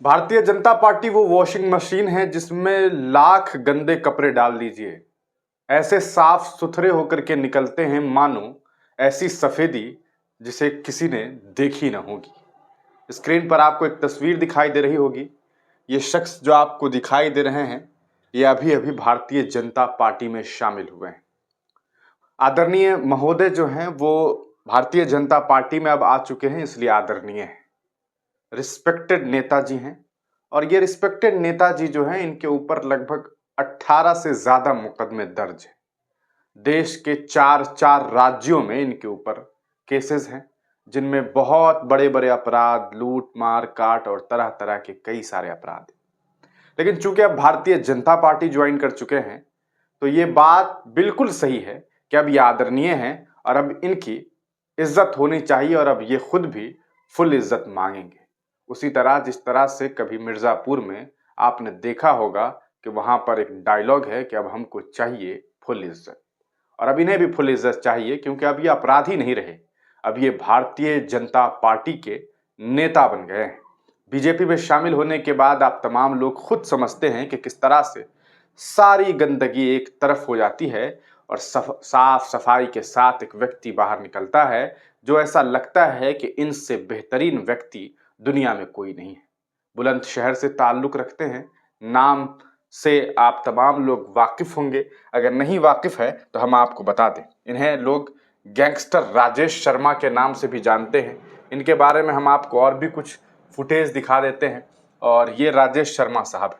Bharatiya Janata party वो washing machine है जिसमें लाख गंदे कपड़े डाल दीजिए, ऐसे साफ सुथरे होकर के निकलते हैं मानो ऐसी सफेदी जिसे किसी ने देखी ना होगी। स्क्रीन पर आपको एक तस्वीर दिखाई दे रही होगी। ये शख्स जो आपको दिखाई दे रहे हैं, ये अभी अभी भारतीय जनता पार्टी में शामिल हुए हैं। आदरणीय महोदय जो हैं वो भारतीय जनता पार्टी में अब आ चुके हैं, इसलिए आदरणीय हैं। रिस्पेक्टेड नेताजी हैं और ये रिस्पेक्टेड नेताजी जो हैं इनके ऊपर लगभग 18 से ज्यादा मुकदमे दर्ज हैं। देश के चार चार राज्यों में इनके ऊपर केसेस हैं, जिनमें बहुत बड़े बड़े अपराध, लूट मार काट और तरह तरह के कई सारे अपराध हैं। लेकिन चूंकि अब भारतीय जनता पार्टी ज्वाइन कर चुके हैं, तो ये बात बिल्कुल सही है कि अब ये आदरणीय हैं और अब इनकी इज्जत होनी चाहिए और अब ये खुद भी फुल इज्जत मांगेंगे। उसी तरह जिस तरह से कभी मिर्जापुर में आपने देखा होगा कि वहां पर एक डायलॉग है कि अब हमको चाहिए फुल इज्जत, और अब इन्हें भी फुल इज्जत चाहिए, क्योंकि अब ये अपराधी नहीं रहे, अब ये भारतीय जनता पार्टी के नेता बन गए हैं। बीजेपी में शामिल होने के बाद आप तमाम लोग खुद समझते हैं कि किस तरह से सारी गंदगी एक तरफ हो जाती है और साफ सफाई के साथ एक व्यक्ति बाहर निकलता है जो ऐसा लगता है कि इनसे बेहतरीन व्यक्ति दुनिया में कोई नहीं है। बुलंदशहर से ताल्लुक रखते हैं, नाम से आप तमाम लोग वाकिफ होंगे। अगर नहीं वाकिफ है तो हम आपको बता दें, इन्हें लोग गैंगस्टर राजेश शर्मा के नाम से भी जानते हैं। इनके बारे में हम आपको और भी कुछ फुटेज दिखा देते हैं। और ये राजेश शर्मा साहब,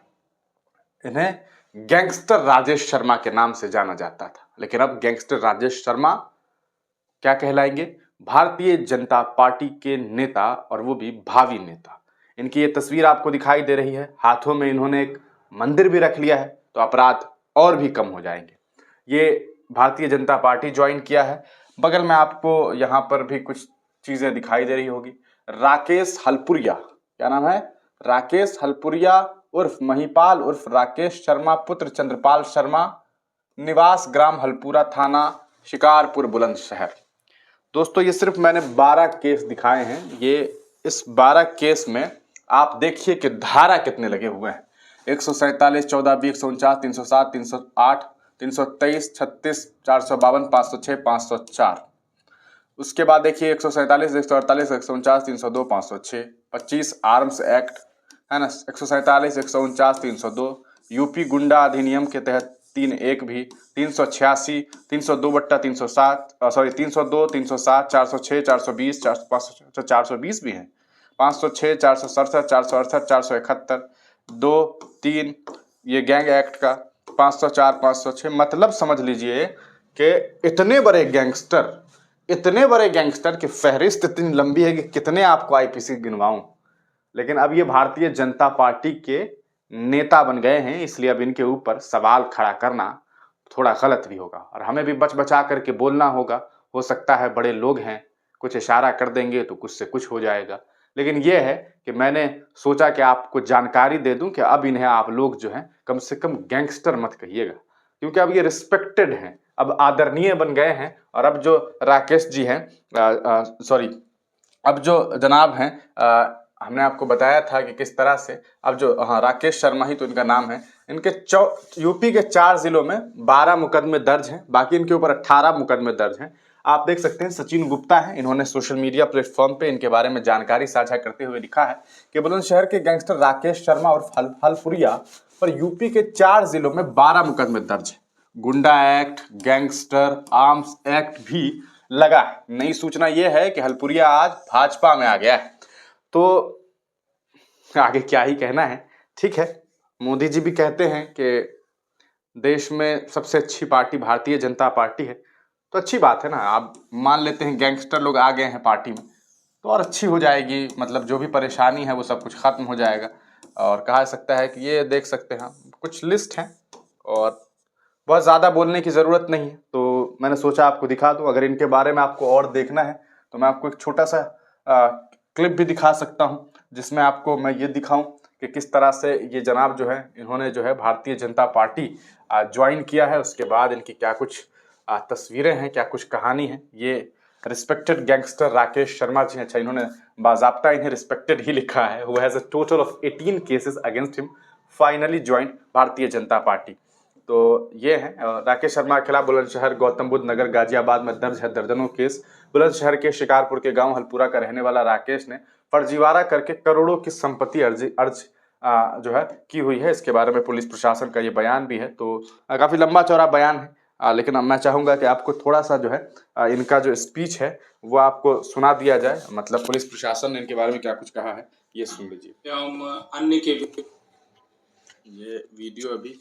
इन्हें गैंगस्टर राजेश शर्मा के नाम से जाना जाता था, लेकिन अब गैंगस्टर राजेश शर्मा क्या कहलाएंगे? भारतीय जनता पार्टी के नेता, और वो भी भावी नेता। इनकी ये तस्वीर आपको दिखाई दे रही है, हाथों में इन्होंने एक मंदिर भी रख लिया है, तो अपराध और भी कम हो जाएंगे। ये भारतीय जनता पार्टी ज्वाइन किया है। बगल में आपको यहाँ पर भी कुछ चीजें दिखाई दे रही होगी। राकेश हलपुरिया, क्या नाम है? राकेश हलपुरिया उर्फ महिपाल उर्फ राकेश शर्मा पुत्र चंद्रपाल शर्मा, निवास ग्राम हलपुरा, थाना शिकारपुर, बुलंदशहर। दोस्तों ये सिर्फ मैंने 12 केस दिखाए हैं। ये इस 12 केस में आप देखिए कि धारा कितने लगे हुए हैं। 147, 14, 20, 149, 307, 308, 323, 36, 452, 506, 504। उसके बाद देखिए 147, 148, 149, 302, 506, 25 आर्म्स एक्ट है ना, 147, 149, 302 यूपी गुंडा अधिनियम के तहत 3(1) भी, 386, 302/307, सॉरी 302, 307, 406, 420, 420 भी है, 506, 467, 468, 471, 2, 3 ये गैंग एक्ट का, 504, 506। मतलब समझ लीजिए कि इतने बड़े गैंगस्टर की फहरिस्त इतनी लंबी है कि कितने आपको आईपीसी गिनवाऊं। लेकिन अब ये भारतीय जनता पार्टी के नेता बन गए हैं, इसलिए अब इनके ऊपर सवाल खड़ा करना थोड़ा गलत भी होगा और हमें भी बच बचा करके बोलना होगा। हो सकता है बड़े लोग हैं, कुछ इशारा कर देंगे तो कुछ से कुछ हो जाएगा। लेकिन यह है कि मैंने सोचा कि आपको जानकारी दे दूं कि अब इन्हें आप लोग जो हैं कम से कम गैंगस्टर मत कहिएगा, क्योंकि अब ये रिस्पेक्टेड हैं, अब आदरणीय बन गए हैं। और अब जो राकेश जी हैं, सॉरी, अब जो जनाब हैं, हमने आपको बताया था कि किस तरह से अब जो, हाँ, राकेश शर्मा ही तो इनका नाम है। इनके यूपी के 4 जिलों में 12 मुकदमे दर्ज हैं, बाकी इनके ऊपर 18 मुकदमे दर्ज हैं। आप देख सकते हैं सचिन गुप्ता हैं, इन्होंने सोशल मीडिया प्लेटफॉर्म पे इनके बारे में जानकारी साझा करते हुए लिखा है कि बुलंदशहर के गैंगस्टर राकेश शर्मा और हलफुरिया पर यूपी के 4 जिलों में 12 मुकदमे दर्ज है। गुंडा एक्ट, गैंगस्टर आर्म्स एक्ट भी लगा है। नई सूचना यह है कि हलपुरिया आज भाजपा में आ गया है। तो आगे क्या ही कहना है। ठीक है, मोदी जी भी कहते हैं कि देश में सबसे अच्छी पार्टी भारतीय जनता पार्टी है, तो अच्छी बात है ना। आप मान लेते हैं गैंगस्टर लोग आ गए हैं पार्टी में, तो और अच्छी हो जाएगी, मतलब जो भी परेशानी है वो सब कुछ खत्म हो जाएगा। और कहा सकता है कि ये देख सकते हैं कुछ लिस्ट हैं और बहुत ज़्यादा बोलने की ज़रूरत नहीं है, तो मैंने सोचा आपको दिखा दूं। अगर इनके बारे में आपको और देखना है तो मैं आपको एक छोटा सा क्लिप भी दिखा सकता हूं, जिसमें आपको मैं ये दिखाऊं कि किस तरह से ये जनाब जो है, इन्होंने जो है भारतीय जनता पार्टी ज्वाइन किया है। उसके बाद इनकी क्या कुछ तस्वीरें हैं, क्या कुछ कहानी है, ये रिस्पेक्टेड गैंगस्टर राकेश शर्मा जी। अच्छा, इन्होंने बाजाब्ता इन्हें रिस्पेक्टेड ही लिखा है। Who has a total of 18 cases against him, finally join Bharatiya Janata party. तो ये है राकेश शर्मा के खिलाफ बुलंदशहर, गौतम बुद्ध नगर, गाजियाबाद में दर्ज है दर्जनों केस। बुलंदशहर के शिकारपुर के गांव हलपुरा का रहने वाला राकेश ने फर्जीवाड़ा करके करोड़ों की संपत्ति जो है की हुई है। इसके बारे में पुलिस प्रशासन का ये बयान भी है। तो काफी लंबा चौड़ा बयान है, लेकिन अब मैं चाहूंगा कि आपको थोड़ा सा जो है इनका जो स्पीच है वो आपको सुना दिया जाए। मतलब पुलिस प्रशासन ने इनके बारे में क्या कुछ कहा है, ये सुन लीजिए। अन्य के ये वीडियो अभी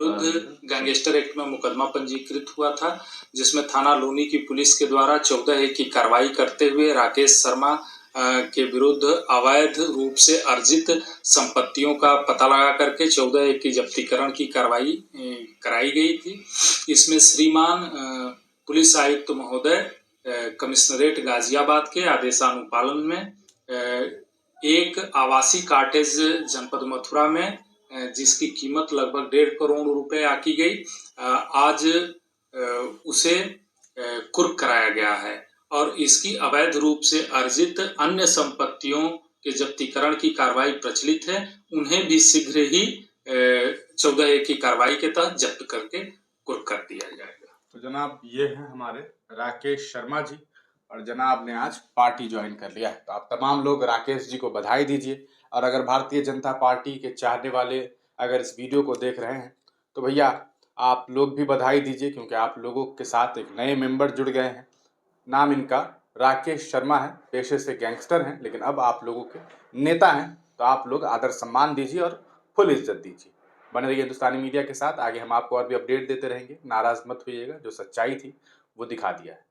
विरुद्ध गैंगस्टर एक्ट में मुकदमा पंजीकृत हुआ था, जिसमें थाना लूनी की पुलिस के द्वारा 14A की कार्रवाई करते हुए राकेश शर्मा के विरुद्ध अवैध रूप से अर्जित संपत्तियों का पता लगा करके 14A की जब्तीकरण की कार्रवाई कराई गई थी। इसमें श्रीमान पुलिस आयुक्त महोदय कमिश्नरेट गाजियाबाद के आदेशानुपालन में एक आवासीय कॉटेज जनपद मथुरा में, जिसकी कीमत लगभग 1.5 करोड़ रुपए आकी गई, आज उसे कुर्क कराया गया है और इसकी अवैध रूप से अर्जित अन्य संपत्तियों के जब्तीकरण की कार्रवाई प्रचलित है। उन्हें भी शीघ्र ही 14A की कार्रवाई के तहत जब्त करके कुर्क कर दिया जाएगा। तो जनाब, ये है हमारे राकेश शर्मा जी और जनाब ने आज पार्टी ज्वाइन कर लिया है। तो आप तमाम लोग राकेश जी को बधाई दीजिए। और अगर भारतीय जनता पार्टी के चाहने वाले अगर इस वीडियो को देख रहे हैं तो भैया आप लोग भी बधाई दीजिए, क्योंकि आप लोगों के साथ एक नए मेंबर जुड़ गए हैं। नाम इनका राकेश शर्मा है, पेशे से गैंगस्टर हैं, लेकिन अब आप लोगों के नेता हैं। तो आप लोग आदर सम्मान दीजिए और फुल इज्जत दीजिए। बने रहिए हिंदुस्तानी मीडिया के साथ। आगे हम आपको और भी अपडेट देते रहेंगे। नाराज मत होइएगा, जो सच्चाई थी वो दिखा दिया है।